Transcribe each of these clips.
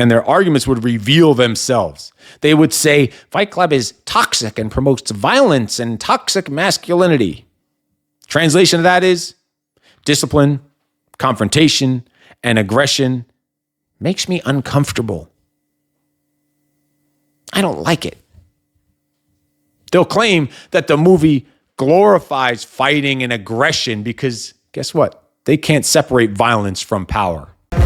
and their arguments would reveal themselves. They would say, Fight Club is toxic and promotes violence and toxic masculinity. Translation of that is, discipline, confrontation, and aggression makes me uncomfortable. I don't like it. They'll claim that the movie glorifies fighting and aggression because, guess what? They can't separate violence from power. Ain't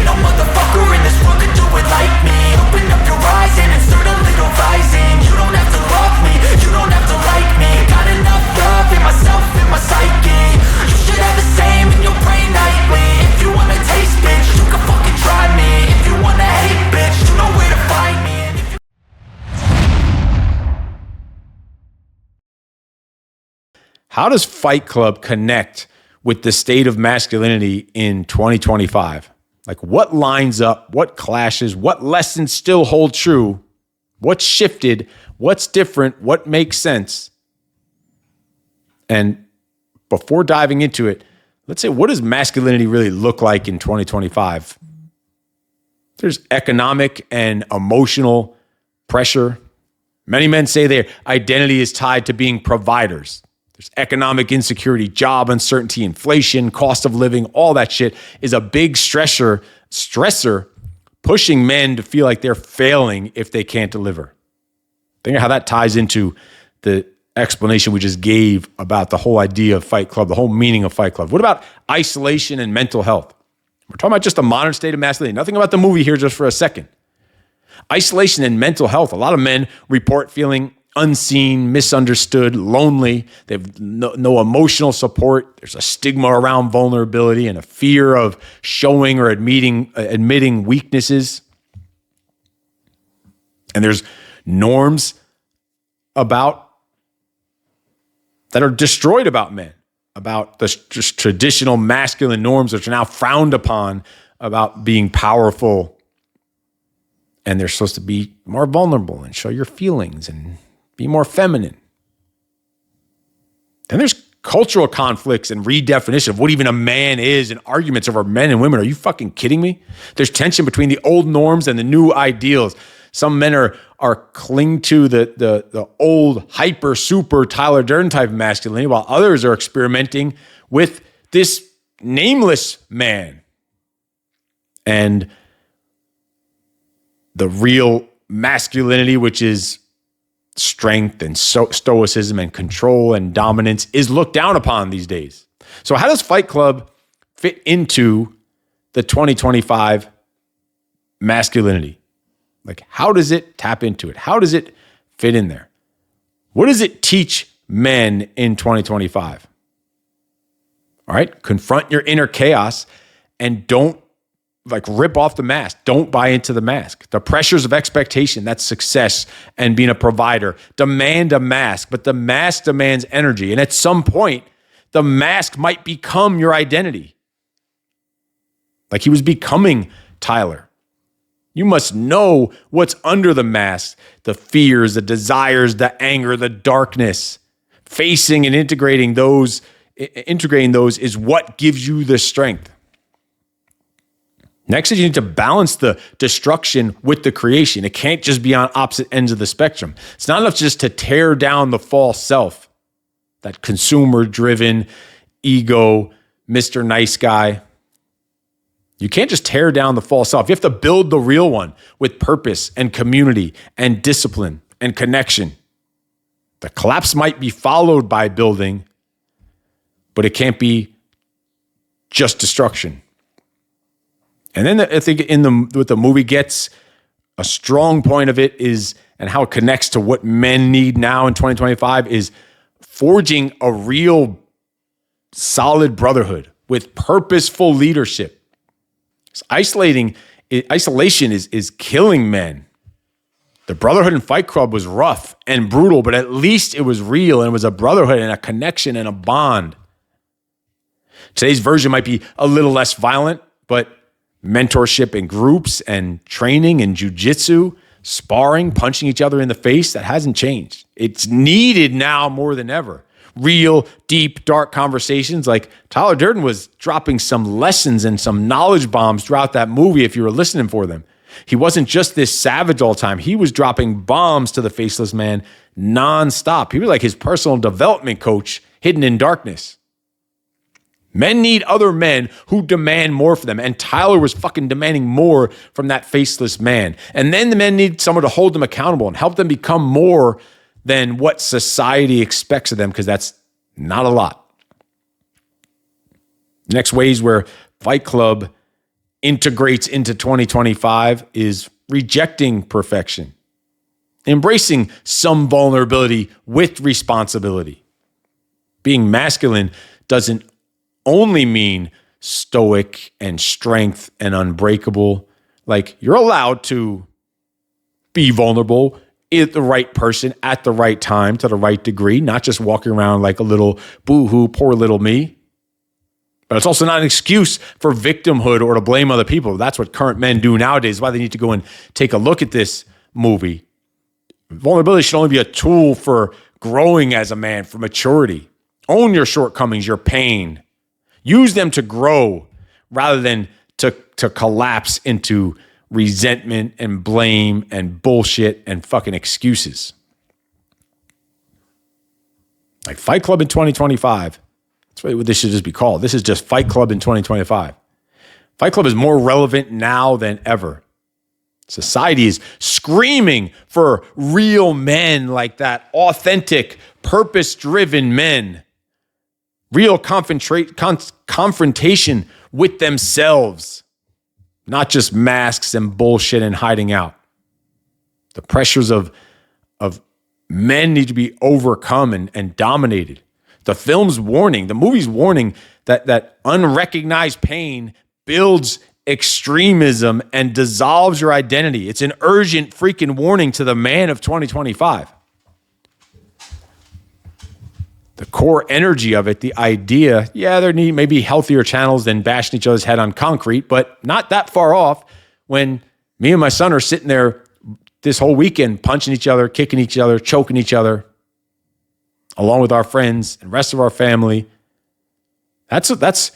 no motherfucker in this world could do it like me. Open up your eyes and insert a little rising. You don't have to love me, you don't have to like me. Got enough love in myself, in my psyche. You should have the same in your brain nightly. If you wanna taste, bitch, you can fucking try me. If you wanna hate, bitch, you know where to find me. How does Fight Club connect with the state of masculinity in 2025? Like, what lines up, what clashes, what lessons still hold true, what's shifted, what's different, what makes sense? And before diving into it, let's say, what does masculinity really look like in 2025? There's economic and emotional pressure. Many men say their identity is tied to being providers. There's economic insecurity, job uncertainty, inflation, cost of living, all that shit is a big stressor pushing men to feel like they're failing if they can't deliver. Think of how that ties into the explanation we just gave about the whole idea of Fight Club, the whole meaning of Fight Club. What about isolation and mental health? We're talking about just the modern state of masculinity. Nothing about the movie here just for a second. Isolation and mental health. A lot of men report feeling unseen, misunderstood, lonely. They have no emotional support. There's a stigma around vulnerability and a fear of showing or admitting weaknesses. And there's norms that are destroyed about men, about the just traditional masculine norms which are now frowned upon about being powerful. And they're supposed to be more vulnerable and show your feelings and be more feminine. Then there's cultural conflicts and redefinition of what even a man is and arguments over men and women. Are you fucking kidding me? There's tension between the old norms and the new ideals. Some men are cling to the old hyper super Tyler Durden type of masculinity, while others are experimenting with this nameless man and the real masculinity, which is strength and stoicism and control and dominance, is looked down upon these days. So how does Fight Club fit into the 2025 masculinity? Like, how does it tap into it? How does it fit in there? What does it teach men in 2025? All right, confront your inner chaos and don't rip off the mask. Don't buy into the mask. The pressures of expectation, that's success and being a provider, demand a mask, but the mask demands energy. And at some point, the mask might become your identity. Like he was becoming Tyler. You must know what's under the mask, the fears, the desires, the anger, the darkness. Facing and integrating those is what gives you the strength. Next is you need to balance the destruction with the creation. It can't just be on opposite ends of the spectrum. It's not enough just to tear down the false self, that consumer-driven ego, Mr. Nice Guy. You can't just tear down the false self. You have to build the real one with purpose and community and discipline and connection. The collapse might be followed by building, but it can't be just destruction. And then I think what the movie gets a strong point of it is, and how it connects to what men need now in 2025, is forging a real solid brotherhood with purposeful leadership. Isolation is killing men. The brotherhood in Fight Club was rough and brutal, but at least it was real, and it was a brotherhood and a connection and a bond. Today's version might be a little less violent, but mentorship in groups and training and jujitsu, sparring, punching each other in the face, that hasn't changed. It's needed now more than ever. real, deep, dark conversations. Like Tyler Durden was dropping some lessons and some knowledge bombs throughout that movie if you were listening for them. He wasn't just this savage all the time. He was dropping bombs to the faceless man nonstop. He was like his personal development coach hidden in darkness. Men need other men who demand more for them. And Tyler was fucking demanding more from that faceless man. And then the men need someone to hold them accountable and help them become more than what society expects of them, because that's not a lot. Next ways where Fight Club integrates into 2025 is rejecting perfection, embracing some vulnerability with responsibility. Being masculine doesn't only mean stoic and strength and unbreakable. Like, you're allowed to be vulnerable at the right person at the right time to the right degree, not just walking around like a little boo-hoo, poor little me. But it's also not an excuse for victimhood or to blame other people. That's what current men do nowadays, why they need to go and take a look at this movie. Vulnerability should only be a tool for growing as a man, for maturity. Own your shortcomings, your pain. Use them to grow rather than to collapse into resentment and blame and bullshit and fucking excuses. Like Fight Club in 2025. That's what this should just be called. This is just Fight Club in 2025. Fight Club is more relevant now than ever. Society is screaming for real men like that, authentic, purpose-driven men. Real confrontation with themselves, not just masks and bullshit and hiding out. The pressures of men need to be overcome and dominated. The film's warning, the movie's warning that unrecognized pain builds extremism and dissolves your identity. It's an urgent freaking warning to the man of 2025. The core energy of it, the idea, there need maybe healthier channels than bashing each other's head on concrete, but not that far off when me and my son are sitting there this whole weekend punching each other, kicking each other, choking each other, along with our friends and rest of our family. That's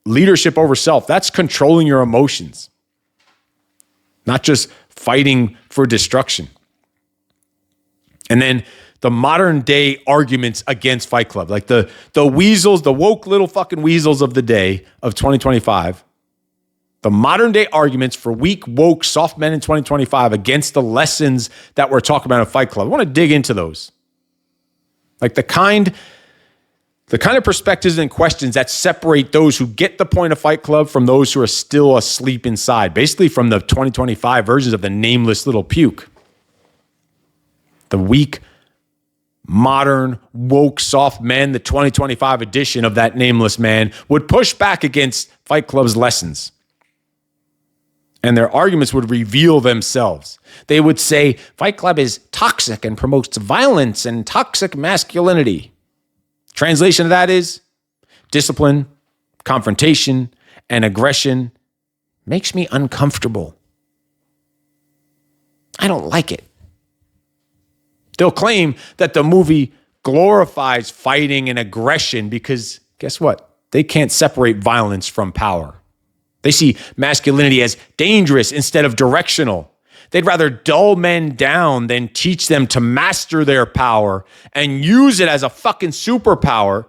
leadership over self. That's controlling your emotions, not just fighting for destruction. And then the modern day arguments against Fight Club, like the weasels, the woke little fucking weasels of the day of 2025, the modern day arguments for weak, woke, soft men in 2025 against the lessons that we're talking about in Fight Club. I want to dig into those. Like the kind of perspectives and questions that separate those who get the point of Fight Club from those who are still asleep inside, basically from the 2025 versions of the nameless little puke. The weak, modern, woke, soft men, the 2025 edition of that nameless man, would push back against Fight Club's lessons. And their arguments would reveal themselves. They would say, Fight Club is toxic and promotes violence and toxic masculinity. Translation of that is, discipline, confrontation, and aggression makes me uncomfortable. I don't like it. They'll claim that the movie glorifies fighting and aggression because, guess what? They can't separate violence from power. They see masculinity as dangerous instead of directional. They'd rather dull men down than teach them to master their power and use it as a fucking superpower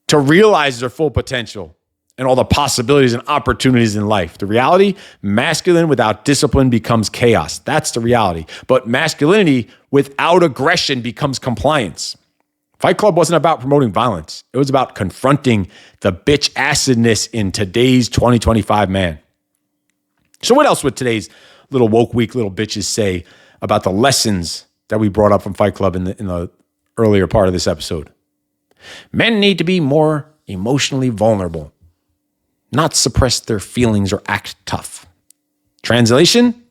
to realize their full potential and all the possibilities and opportunities in life. The reality, masculine without discipline becomes chaos. That's the reality. But masculinity without aggression becomes compliance. Fight Club wasn't about promoting violence. It was about confronting the bitch acidness in today's 2025 man. So what else would today's little woke weak little bitches say about the lessons that we brought up from Fight Club in the earlier part of this episode? Men need to be more emotionally vulnerable, not suppress their feelings or act tough. Translation?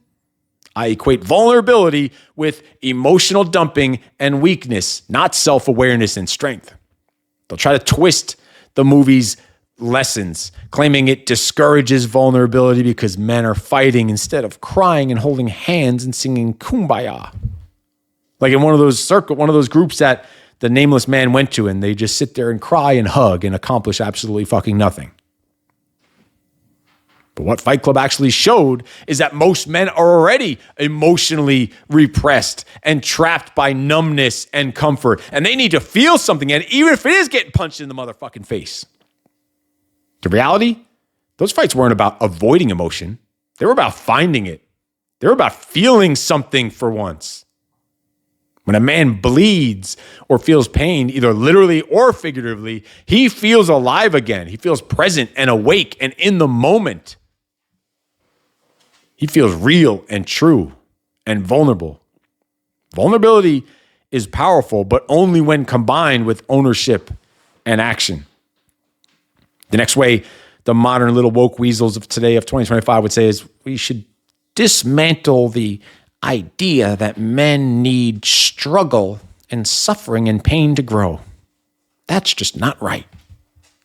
I equate vulnerability with emotional dumping and weakness, not self-awareness and strength. They'll try to twist the movie's lessons, claiming it discourages vulnerability because men are fighting instead of crying and holding hands and singing Kumbaya. Like in one of those groups that the nameless man went to, and they just sit there and cry and hug and accomplish absolutely fucking nothing. But what Fight Club actually showed is that most men are already emotionally repressed and trapped by numbness and comfort. And they need to feel something, and even if it is getting punched in the motherfucking face. The reality, those fights weren't about avoiding emotion. They were about finding it. They were about feeling something for once. When a man bleeds or feels pain, either literally or figuratively, he feels alive again. He feels present and awake and in the moment. He feels real and true and vulnerable. Vulnerability is powerful, but only when combined with ownership and action. The next way the modern little woke weasels of today of 2025 would say is we should dismantle the idea that men need struggle and suffering and pain to grow. That's just not right.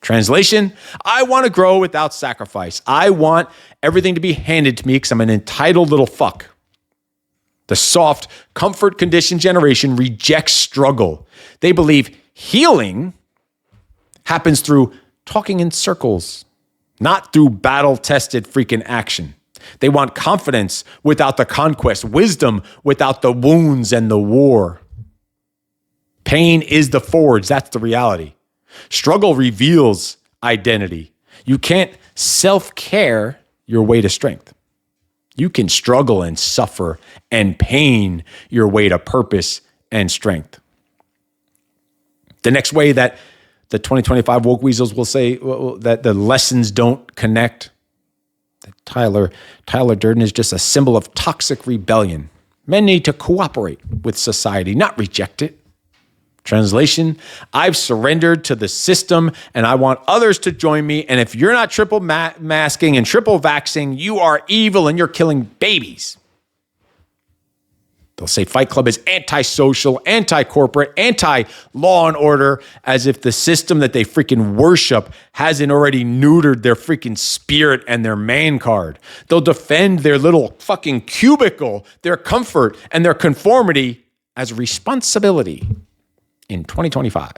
Translation, I want to grow without sacrifice. I want everything to be handed to me because I'm an entitled little fuck. The soft, comfort-conditioned generation rejects struggle. They believe healing happens through talking in circles, not through battle-tested freaking action. They want confidence without the conquest, wisdom without the wounds and the war. Pain is the forge. That's the reality. Struggle reveals identity. You can't self-care your way to strength. You can struggle and suffer and pain your way to purpose and strength. The next way that the 2025 woke weasels will say that the lessons don't connect, that Tyler Durden is just a symbol of toxic rebellion. Men need to cooperate with society, not reject it. Translation, I've surrendered to the system and I want others to join me. And if you're not triple masking and triple vaxxing, you are evil and you're killing babies. They'll say Fight Club is anti-social, anti-corporate, anti-law and order, as if the system that they freaking worship hasn't already neutered their freaking spirit and their man card. They'll defend their little fucking cubicle, their comfort, and their conformity as a responsibility in 2025.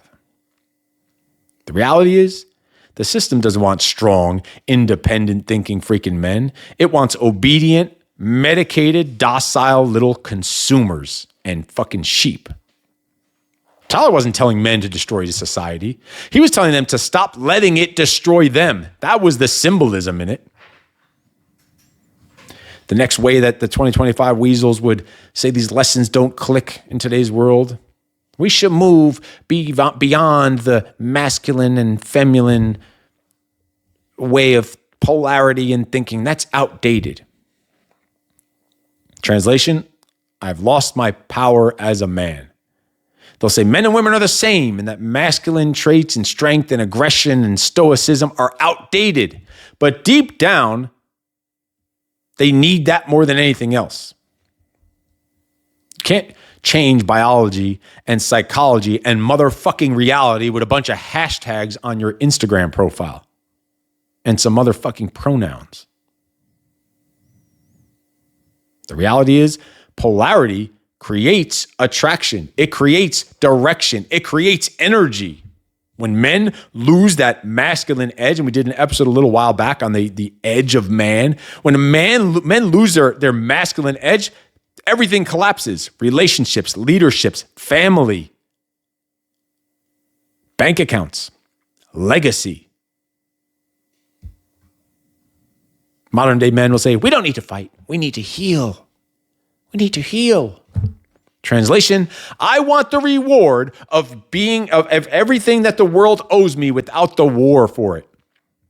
The reality is, the system doesn't want strong, independent thinking freaking men. It wants obedient, medicated, docile little consumers and fucking sheep. Tyler wasn't telling men to destroy society. He was telling them to stop letting it destroy them. That was the symbolism in it. The next way that the 2025 weasels would say these lessons don't click in today's world, we should move beyond the masculine and feminine way of polarity and thinking. That's outdated. Translation, I've lost my power as a man. They'll say men and women are the same and that masculine traits and strength and aggression and stoicism are outdated. But deep down, they need that more than anything else. You can't change biology and psychology and motherfucking reality with a bunch of hashtags on your Instagram profile and some motherfucking pronouns. The reality is polarity creates attraction. It creates direction. It creates energy. When men lose that masculine edge, and we did an episode a little while back on the edge of man, when men lose their masculine edge, everything collapses. Relationships, leaderships, family, bank accounts, legacy. Modern day men will say, we don't need to fight. We need to heal. We need to heal. Translation, I want the reward of everything that the world owes me without the war for it.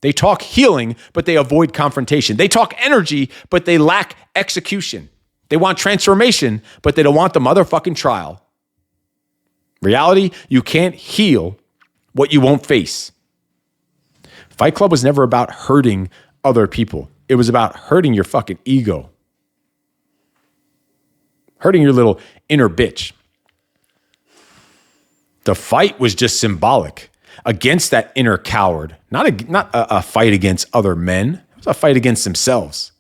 They talk healing, but they avoid confrontation. They talk energy, but they lack execution. They want transformation, but they don't want the motherfucking trial. Reality, you can't heal what you won't face. Fight Club was never about hurting other people. It was about hurting your fucking ego. Hurting your little inner bitch. The fight was just symbolic against that inner coward. Not a fight against other men. It was a fight against themselves.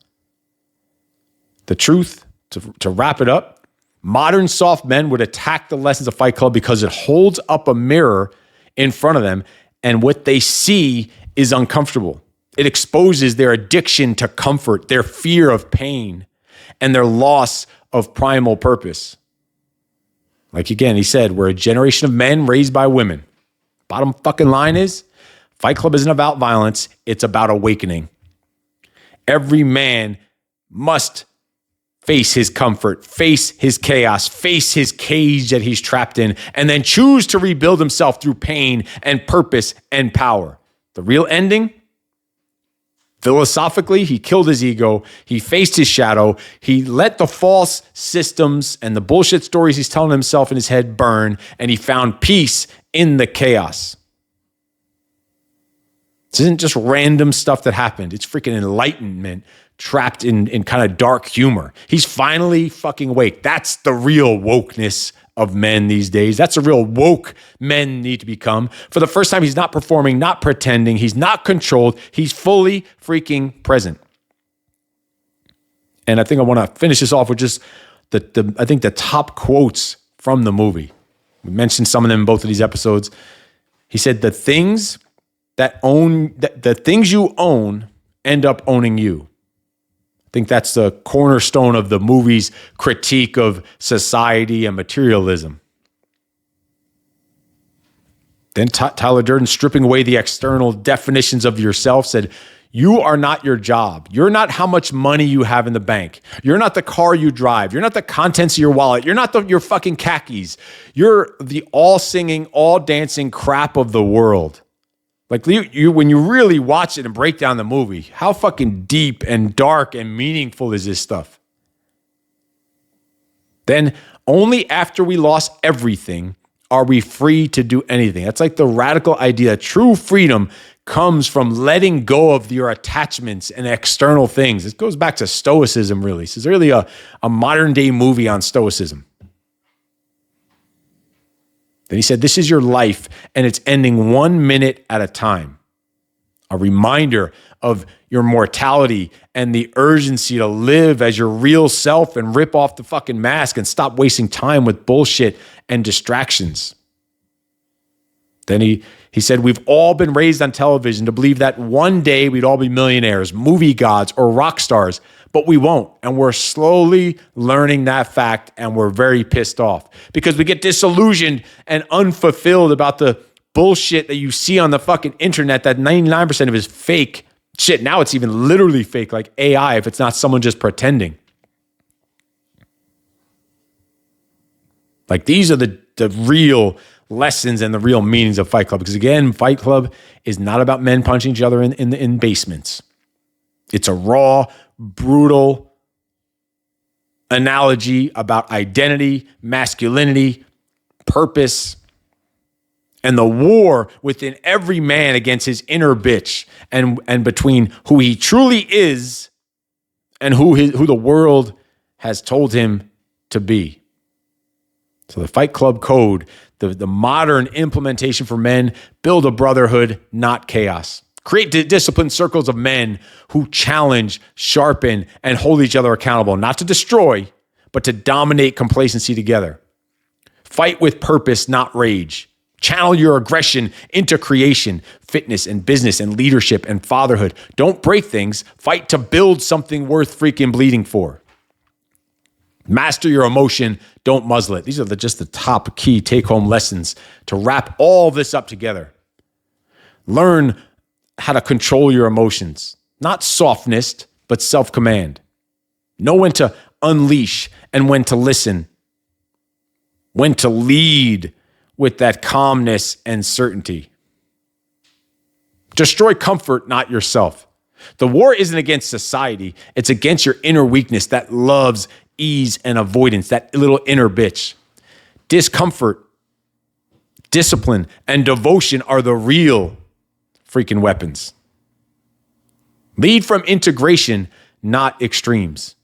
The truth, to wrap it up, Modern soft men would attack the lessons of Fight Club because it holds up a mirror in front of them, and what they see is uncomfortable. It exposes their addiction to comfort, their fear of pain, and their loss of primal purpose. Like again, he said, we're a generation of men raised by women. Bottom fucking line is, Fight Club isn't about violence, it's about awakening. Every man must face his comfort, face his chaos, face his cage that he's trapped in, and then choose to rebuild himself through pain and purpose and power. The real ending? Philosophically, he killed his ego, he faced his shadow, he let the false systems and the bullshit stories he's telling himself in his head burn, and he found peace in the chaos. This isn't just random stuff that happened. It's freaking enlightenment trapped in kind of dark humor. He's finally fucking awake. That's the real wokeness of men these days. That's a real woke men need to become. For the first time, he's not performing, not pretending. He's not controlled. He's fully freaking present. And I think I want to finish this off with just I think the top quotes from the movie. We mentioned some of them in both of these episodes. He said, the things you own end up owning you. I think that's the cornerstone of the movie's critique of society and materialism. Then Tyler Durden, stripping away the external definitions of yourself, said, you are not your job. You're not how much money you have in the bank. You're not the car you drive. You're not the contents of your wallet. You're not your fucking khakis. You're the all singing, all dancing crap of the world. Like you, when you really watch it and break down the movie, how fucking deep and dark and meaningful is this stuff? Then only after we lost everything are we free to do anything. That's like the radical idea. True freedom comes from letting go of your attachments and external things. It goes back to Stoicism, really. This is really a modern day movie on Stoicism. Then he said, this is your life, and it's ending 1 minute at a time. A reminder of your mortality and the urgency to live as your real self and rip off the fucking mask and stop wasting time with bullshit and distractions. Then he said, we've all been raised on television to believe that one day we'd all be millionaires, movie gods, or rock stars, but we won't. And we're slowly learning that fact, and we're very pissed off because we get disillusioned and unfulfilled about the bullshit that you see on the fucking internet that 99% of it is fake shit. Now it's even literally fake, like AI, if it's not someone just pretending. Like these are the real lessons and the real meanings of Fight Club. Because again, Fight Club is not about men punching each other in basements. It's a raw, brutal analogy about identity, masculinity, purpose, and the war within every man against his inner bitch, and between who he truly is and who the world has told him to be. So the Fight Club code, the modern implementation for men, build a brotherhood, not chaos. Create disciplined circles of men who challenge, sharpen, and hold each other accountable, not to destroy, but to dominate complacency together. Fight with purpose, not rage. Channel your aggression into creation, fitness, and business, and leadership, and fatherhood. Don't break things. Fight to build something worth freaking bleeding for. Master your emotion. Don't muzzle it. These are just the top key take-home lessons to wrap all this up together. Learn how to control your emotions. Not softness, but self-command. Know when to unleash and when to listen. When to lead with that calmness and certainty. Destroy comfort, not yourself. The war isn't against society. It's against your inner weakness that loves ease and avoidance, that little inner bitch. Discomfort, discipline, and devotion are the real freaking weapons. Lead from integration, not extremes.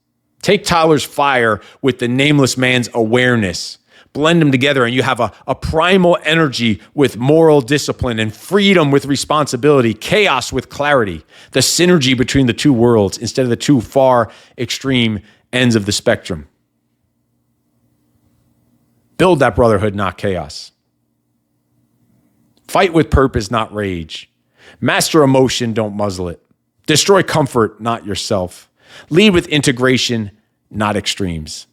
Take Tyler's fire with the nameless man's awareness. Blend them together and you have a primal energy with moral discipline and freedom with responsibility, chaos with clarity, the synergy between the two worlds instead of the two far extreme ends of the spectrum. Build that brotherhood, not chaos. Fight with purpose, not rage. Master emotion, don't muzzle it. Destroy comfort, not yourself. Lead with integration, not extremes.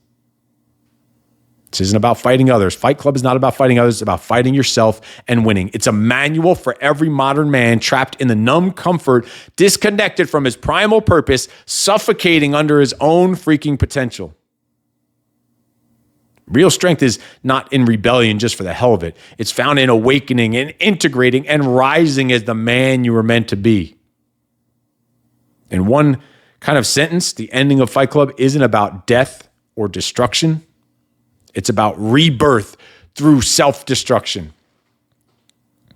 This isn't about fighting others. Fight Club is not about fighting others. It's about fighting yourself and winning. It's a manual for every modern man trapped in the numb comfort, disconnected from his primal purpose, suffocating under his own freaking potential. Real strength is not in rebellion just for the hell of it. It's found in awakening and integrating and rising as the man you were meant to be. In one kind of sentence, the ending of Fight Club isn't about death or destruction. It's about rebirth through self-destruction.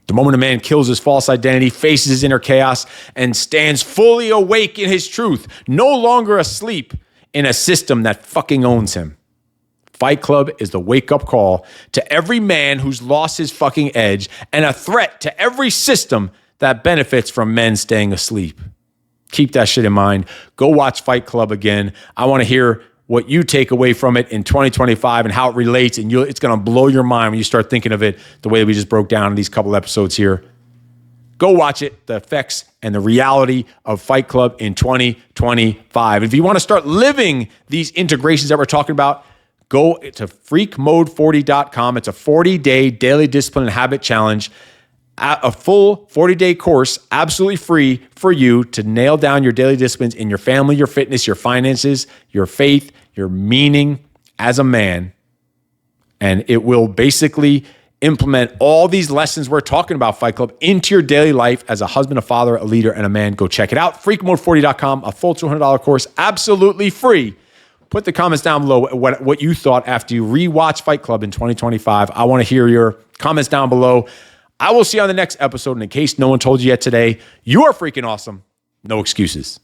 The moment a man kills his false identity, faces his inner chaos, and stands fully awake in his truth, no longer asleep in a system that fucking owns him. Fight Club is the wake-up call to every man who's lost his fucking edge and a threat to every system that benefits from men staying asleep. Keep that shit in mind. Go watch Fight Club again. I want to hear what you take away from it in 2025 and how it relates, and it's going to blow your mind when you start thinking of it the way that we just broke down in these couple episodes here. Go watch it, the effects and the reality of Fight Club in 2025. If you want to start living these integrations that we're talking about, go to freakmode40.com. It's a 40-day daily discipline and habit challenge, a full 40-day course, absolutely free for you to nail down your daily disciplines in your family, your fitness, your finances, your faith, your meaning as a man. And it will basically implement all these lessons we're talking about, Fight Club, into your daily life as a husband, a father, a leader, and a man. Go check it out. Freakmode40.com, a full $200 course, absolutely free. Put the comments down below what you thought after you rewatch Fight Club in 2025. I want to hear your comments down below. I will see you on the next episode. And in case no one told you yet today, you are freaking awesome. No excuses.